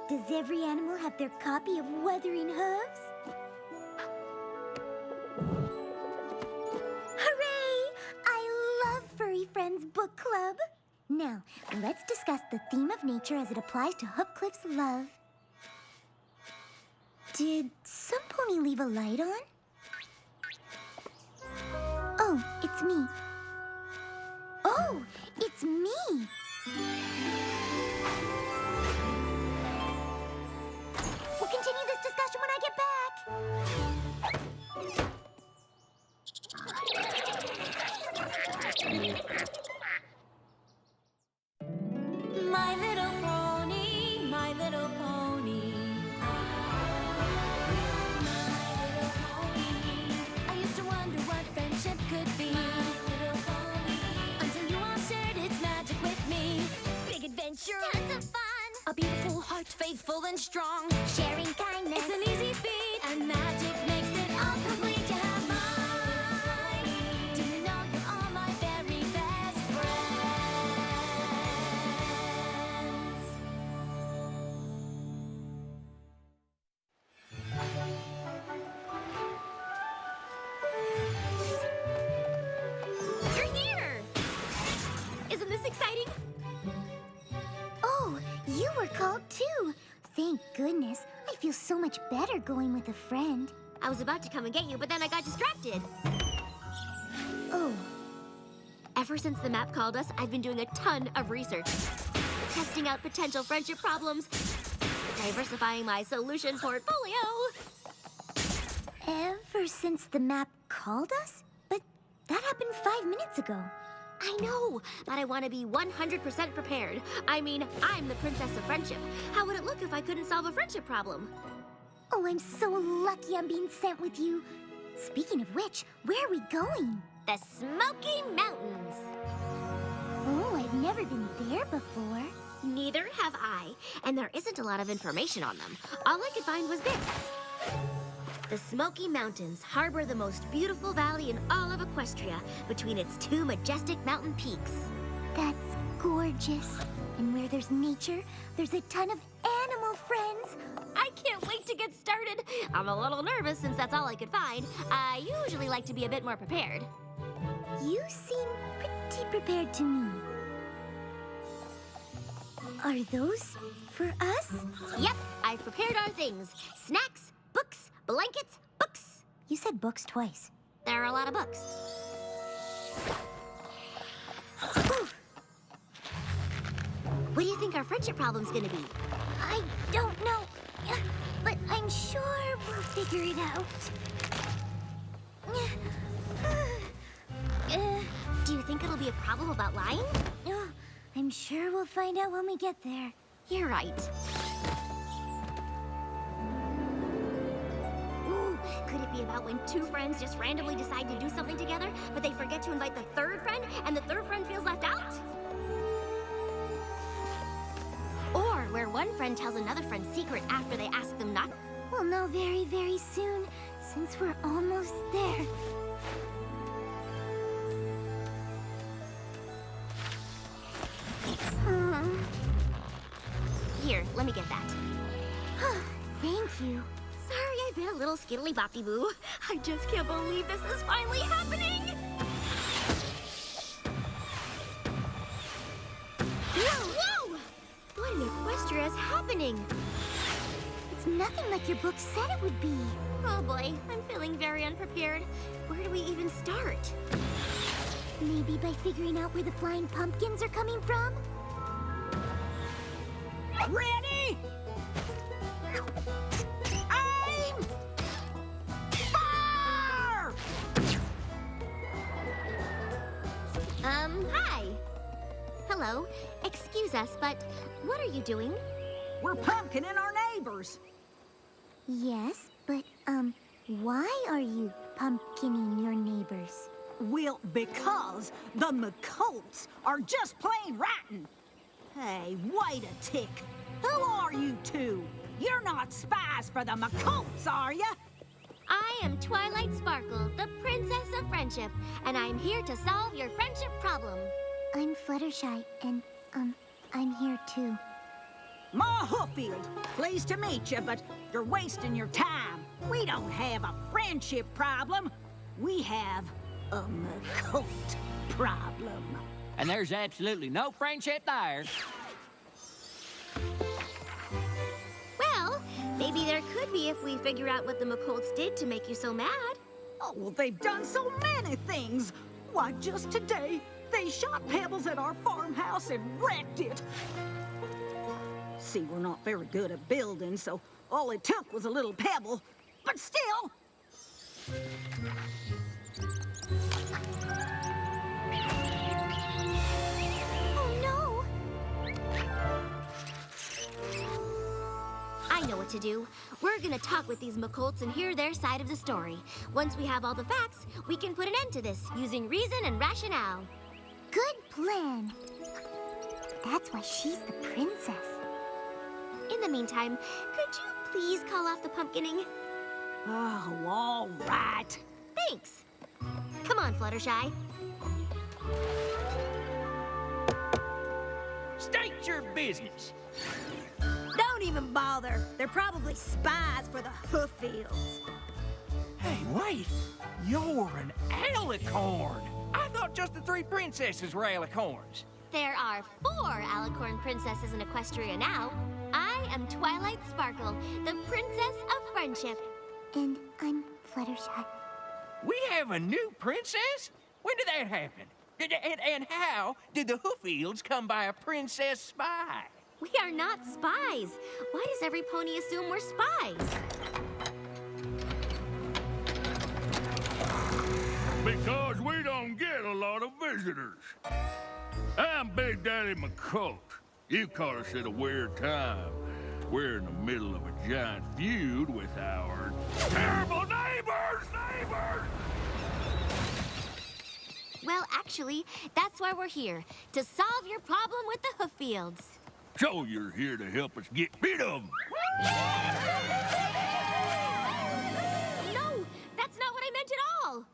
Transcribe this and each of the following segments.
Does every animal have their copy of Wuthering Hooves? Hooray! I love Furry Friends Book Club. Now, let's discuss the theme of nature as it applies to Hoofcliff's love. Did some pony leave a light on? Oh, it's me. Oh, it's me! We'll continue this discussion when I get back. My little pony, my little pony. My little pony. I used to wonder what friendship could be. My little pony. Until you all shared its magic with me. Big adventure, tons of fun. A beautiful heart, faithful and strong. Sharing kindness. It's an easy feat, and magic makes it all complete. You have mine. Do you know you're all my very best friends? You're here! Isn't this exciting? Oh, you were called too. Thank goodness. I feel so much better going with a friend. I was about to come and get you, but then I got distracted. Oh, Ever since the map called us, I've been doing a ton of research. Testing out potential friendship problems. Diversifying my solution portfolio. ever since the map called us? But that happened 5 minutes ago. I know, but I want to be 100% prepared. I mean, I'm the princess of friendship. How would it look if I couldn't solve a friendship problem? Oh, I'm so lucky I'm being sent with you. Speaking of which, where are we going? The Smoky Mountains. Oh, I've never been there before. Neither have I, and there isn't a lot of information on them. All I could find was this. The Smoky Mountains harbor the most beautiful valley in all of Equestria between its two majestic mountain peaks. That's gorgeous. And where there's nature, there's a ton of animal friends. I can't wait to get started. I'm a little nervous since that's all I could find. I usually like to be a bit more prepared. You seem pretty prepared to me. Are those for us? Yep, I've prepared our things. Snacks, books, blankets, books. You said books twice. There are a lot of books. Oof, What do you think our friendship problem's gonna be? I don't know, but I'm sure we'll figure it out. Do you think it'll be a problem about lying? I'm sure we'll find out when we get there. You're right. Ooh, could it be about when two friends just randomly decide to do something together, but they forget to invite the third friend, and the third friend feels left out? Or where one friend tells another friend's secret after they ask them not. We'll know very, very soon, since we're almost there. Here, let me get that. Thank you. Sorry, I've been a little skiddly-boppy-boo. I just can't believe this is finally happening! Whoa, whoa! What in Equestria is happening? It's nothing like your book said it would be. Oh boy, I'm feeling very unprepared. Where do we even start? Maybe by figuring out where the flying pumpkins are coming from? Ready? Aim! Fire! Hi. Hello. Excuse us, but what are you doing? We're pumpkining our neighbors. Yes, but, why are you pumpkining your neighbors? Well, because the McColts are just plain rotten. Hey, wait a tick. Who are you two? You're not spies for the McColts, are ya? I am Twilight Sparkle, the Princess of Friendship, and I'm here to solve your friendship problem. I'm Fluttershy, and, I'm here too. Ma Hooffield. Pleased to meet you, but you're wasting your time. We don't have a friendship problem. We have a McColt problem. And there's absolutely no friendship there. Well, maybe there could be if we figure out what the McColts did to make you so mad. Oh, well, they've done so many things. Why, just today, they shot Pebbles at our farmhouse and wrecked it. See, we're not very good at building, so all it took was a little pebble. But still... Oh, no! I know what to do. We're gonna talk with these McColts and hear their side of the story. Once we have all the facts, we can put an end to this using reason and rationale. Good plan. That's why she's the princess. In the meantime, could you please call off the pumpkining? Oh, all right. Thanks. Come on, Fluttershy. State your business. Don't even bother. They're probably spies for the Hooffields. Hey, wait. You're an alicorn. I thought just the 3 princesses were alicorns. There are 4 alicorn princesses in Equestria now. I am Twilight Sparkle, the Princess of Friendship. And I'm Fluttershy. We have a new princess? When did that happen? And how did the Hooffields come by a princess spy? We are not spies. Why does every pony assume we're spies? Because we don't get a lot of visitors. I'm Big Daddy McColt. You caught us at a weird time. We're in the middle of a giant feud with our terrible neighbors! Well, actually, that's why we're here, to solve your problem with the Hooffields. So you're here to help us get rid of them. No, that's not what I meant at all.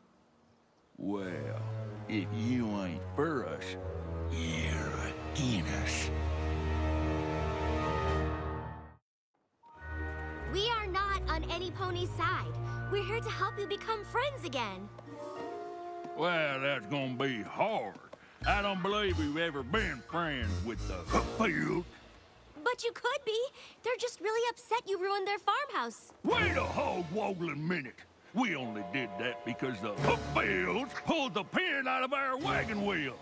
Well, if you ain't for us, you're against us. We are not on any pony's side. We're here to help you become friends again. Well, that's gonna be hard. I don't believe we've ever been friends with the Hooffield. But you could be. They're just really upset you ruined their farmhouse. Wait a hog-woggling minute. We only did that because the Hooffields pulled the pin out of our wagon wheel.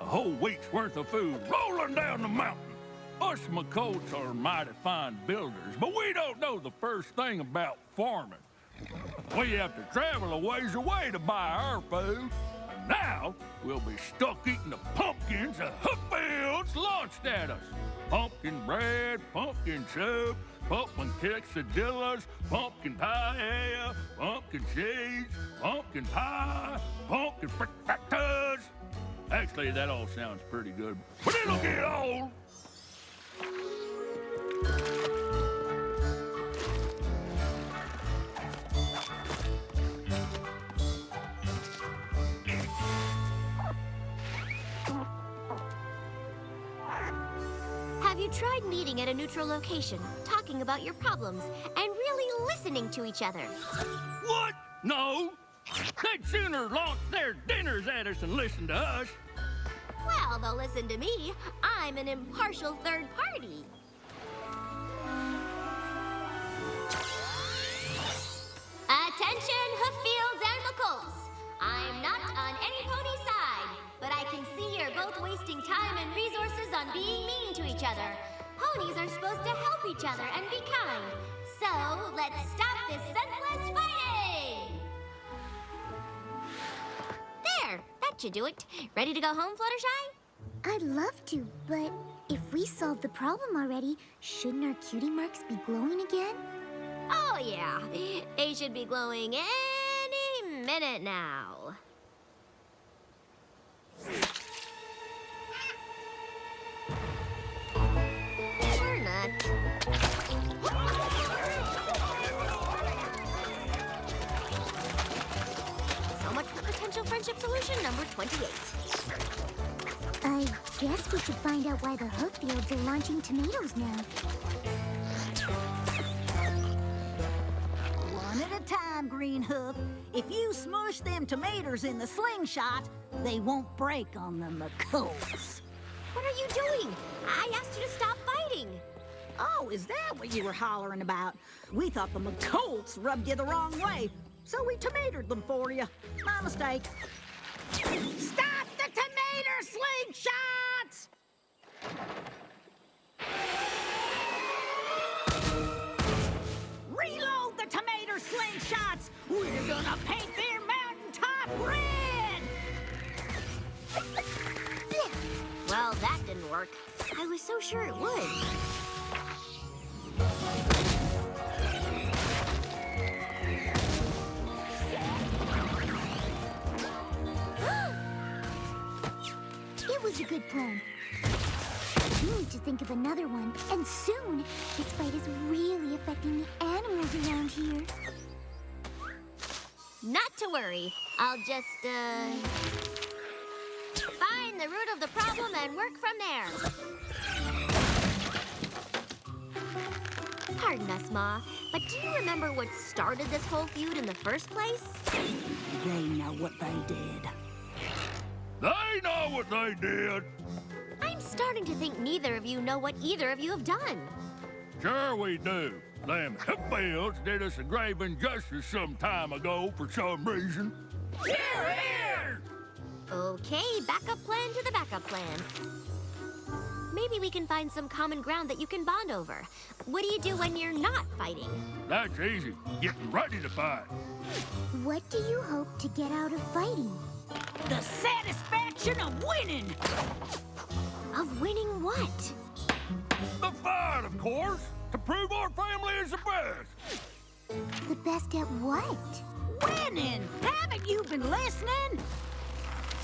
A whole week's worth of food rolling down the mountain. Us McColts are mighty fine builders, but we don't know the first thing about farming. We have to travel a ways away to buy our food. And now, we'll be stuck eating the pumpkins the Hooffields launched at us. Pumpkin bread, pumpkin soup, pumpkin quesadillas, pumpkin paella, pumpkin seeds, pumpkin pie, pumpkin frittatas. Actually, that all sounds pretty good, but it'll get old. Have you tried meeting at a neutral location, talking about your problems, and really listening to each other? What? No. They'd sooner launch their dinners at us than listen to us. Well, they'll listen to me. I'm an impartial third party. Attention, Hooffields and McColts. I'm not on any pony side, but I can see you're both wasting time and resources on being mean to each other. Ponies are supposed to help each other and be kind. So, let's stop this senseless fighting! There, that should do it. Ready to go home, Fluttershy? I'd love to, but if we solved the problem already, shouldn't our cutie marks be glowing again? Oh, yeah. They should be glowing any minute now. Or not. So much for potential friendship solution number 28. I Guess we should find out why the hoof fields are launching tomatoes now. One at a time, Green Hoof. If you smush them tomatoes in the slingshot, they won't break on the McCoats. What are you doing? I asked you to stop fighting. Oh, is that what you were hollering about? We thought the McCoats rubbed you the wrong way, so we tomatoed them for you. My mistake. Stop the tomato slingshots! Reload the tomato slingshots! We're gonna paint their mountaintop red! Well, that didn't work. I was so sure it would. It was a good plan. We need to think of another one, and soon. This fight is really affecting the animals around here. Not to worry. I'll just, find the root of the problem and work from there. Pardon us, Ma, but do you remember what started this whole feud in the first place? They know what they did. They know what they did. I'm starting to think neither of you know what either of you have done. Sure we do. Them hillbills did us a grave injustice some time ago for some reason. Here, here! Okay, backup plan to the backup plan. Maybe we can find some common ground that you can bond over. What do you do when you're not fighting? That's easy. Getting ready to fight. What do you hope to get out of fighting? The satisfaction of winning! Of winning what? The fight, of course, to prove our family is the best. The best at what? Winning! Haven't you been listening?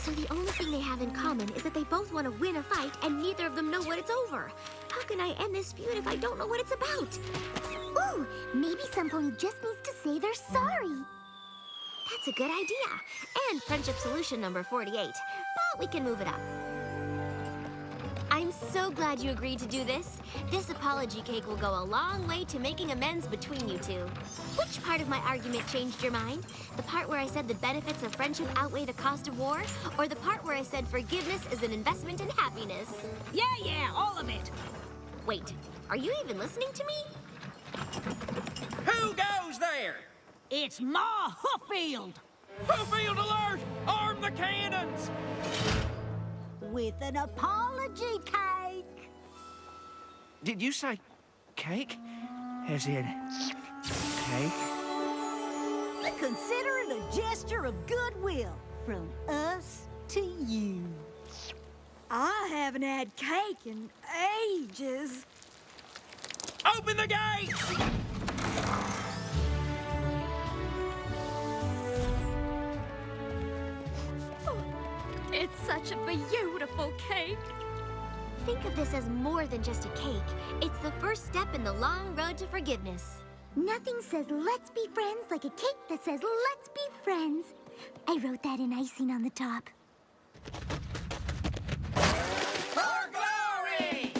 So the only thing they have in common is that they both want to win a fight and neither of them know what it's over. How can I end this feud if I don't know what it's about? Ooh, maybe some pony just needs to say they're sorry. That's a good idea. And friendship solution number 48. But we can move it up. I'm so glad you agreed to do this. This apology cake will go a long way to making amends between you two. Which part of my argument changed your mind? The part where I said the benefits of friendship outweigh the cost of war? Or the part where I said forgiveness is an investment in happiness? Yeah, all of it. Wait, are you even listening to me? Who goes there? It's Ma Hooffield Hooffield alert! Arm the cannons! with an apology cake. Did you say cake? As in cake? Consider it a gesture of goodwill from us to you. I haven't had cake in ages. Open the gates! It's such a beautiful cake. Think of this as more than just a cake. It's the first step in the long road to forgiveness. Nothing says let's be friends like a cake that says let's be friends. I wrote that in icing on the top. For glory!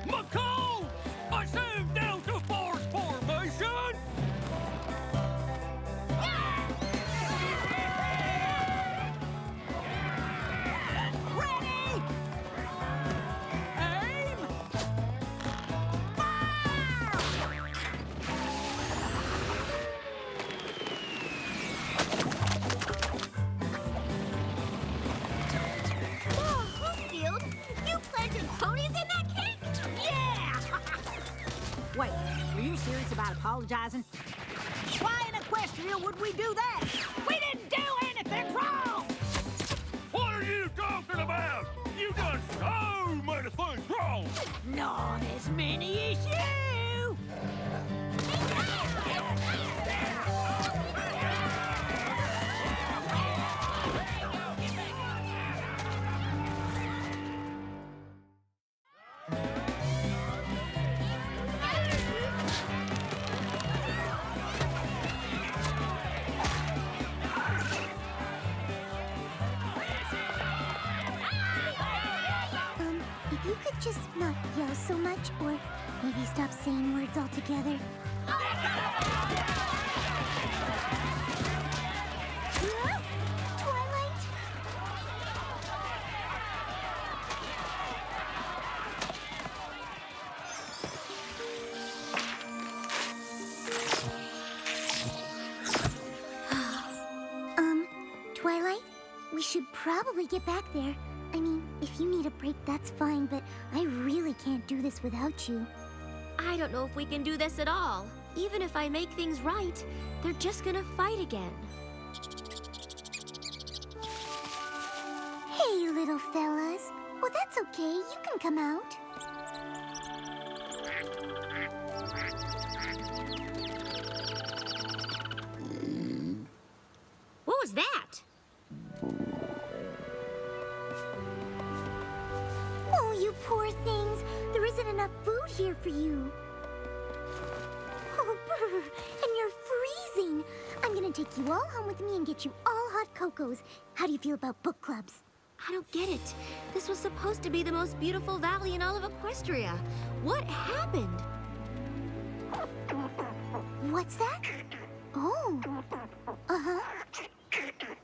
McCall! Assume Delta Force formation! Ready? Aim! Oh, Hooffield, you planted ponies in that cake? Yeah! Wait, were you serious about apologizing? Why in Equestria would we do that? We didn't do anything wrong! What are you talking about? You done so many things wrong! Not as many as you! if you could just not yell so much, or maybe stop saying words altogether. Twilight? Twilight? We should probably get back there. I mean, if you need a break, that's fine, but I really can't do this without you. I don't know if we can do this at all. Even if I make things right, they're just gonna fight again. Hey, little fellas. Well, that's okay. You can come out. What was that? Oh, you poor things. There isn't enough food here for you. Oh, brr, and you're freezing. I'm gonna take you all home with me and get you all hot cocos. How do you feel about book clubs? I don't get it. This was supposed to be the most beautiful valley in all of Equestria. What happened? What's that? Oh. Uh-huh.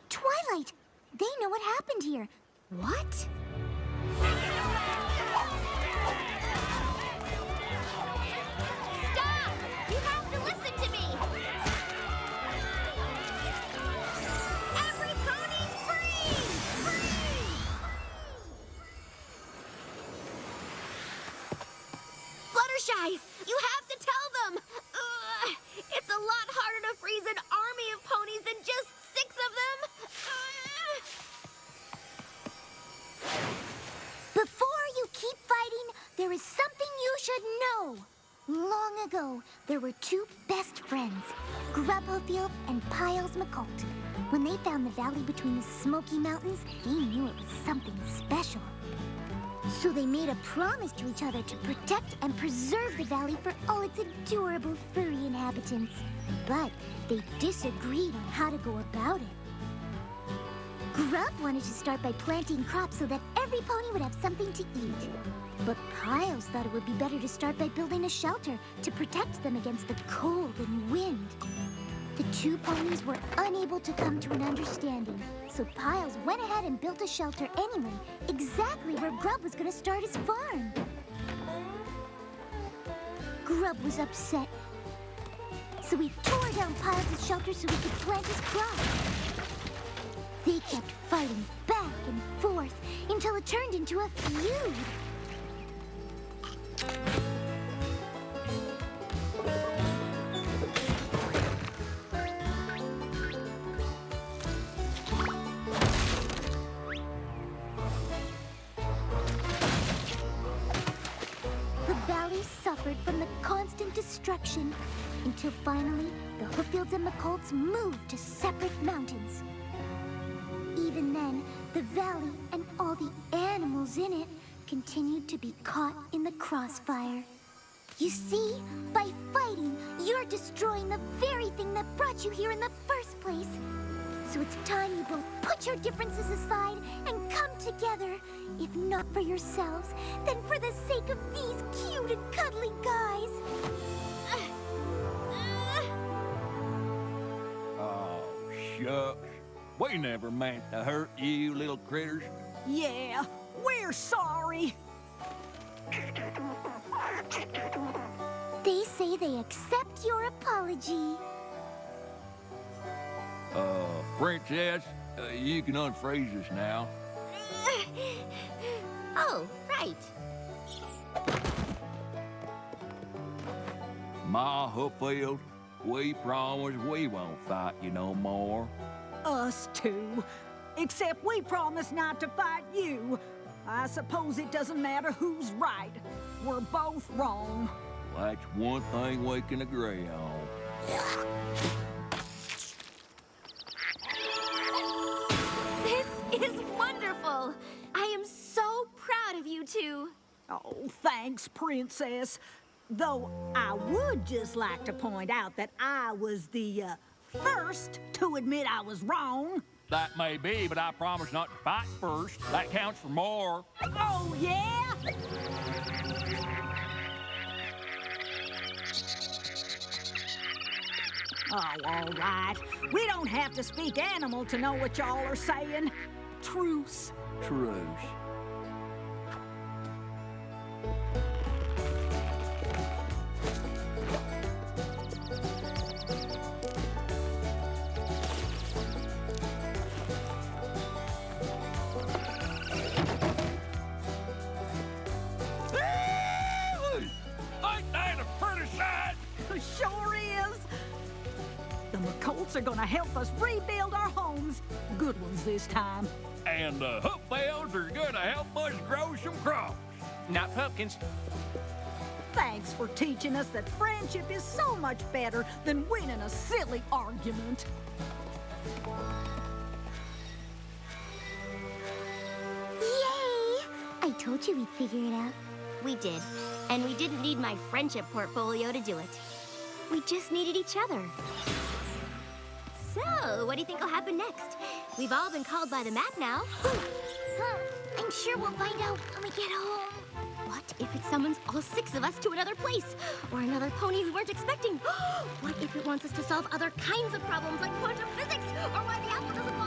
Twilight! They know what happened here. What? Stop! You have to listen to me! Every pony freeze! Freeze! Fluttershy, you have to tell them! Ugh, it's a lot harder to freeze an army of ponies than just 6 of them! Before you keep fighting, there is something you should know. Long ago, there were 2 best friends, Grubhofield and Piles McColt. When they found the valley between the Smoky Mountains, they knew it was something special. So they made a promise to each other to protect and preserve the valley for all its adorable furry inhabitants. But they disagreed on how to go about it. Grub wanted to start by planting crops so that every pony would have something to eat. But Piles thought it would be better to start by building a shelter to protect them against the cold and wind. The 2 ponies were unable to come to an understanding, so Piles went ahead and built a shelter anyway, exactly where Grub was going to start his farm. Grub was upset, so he tore down Piles' shelter so he could plant his crops. They kept fighting back and forth until it turned into a feud. The valley suffered from the constant destruction until finally the Hooffields and McColts moved to separate mountains. Even then, the valley and all the animals in it continued to be caught in the crossfire. You see, by fighting, you're destroying the very thing that brought you here in the first place. So it's time you both put your differences aside and come together. If not for yourselves, then for the sake of these cute and cuddly guys. Oh, shucks. We never meant to hurt you, little critters. Yeah, we're sorry. They say they accept your apology. Princess, you can unfreeze us now. Oh, right. Ma Hooffield, we promise we won't fight you no more. Us too. Except we promise not to fight you. I suppose it doesn't matter who's right. We're both wrong. That's one thing we can agree on. This is wonderful. I am so proud of you 2. Oh, thanks, Princess. Though I would just like to point out that I was the first to admit I was wrong. That may be, but I promise not to fight first. That counts for more. Oh, yeah? Oh, all right. We don't have to speak animal to know what y'all are saying. Truce. Truce. Ain't that a pretty sight? Sure is. The McColts are gonna help us rebuild our homes. Good ones this time. And the Hoopfields are gonna help us grow some crops. Not pumpkins. Thanks for teaching us that friendship is so much better than winning a silly argument. Yay! I told you we'd figure it out. We did. And we didn't need my friendship portfolio to do it. We just needed each other. So, what do you think will happen next? We've all been called by the map now. I'm sure we'll find out when we get home. What if it summons all 6 of us to another place? Or another pony we weren't expecting? What if it wants us to solve other kinds of problems like quantum physics? Or why the apple doesn't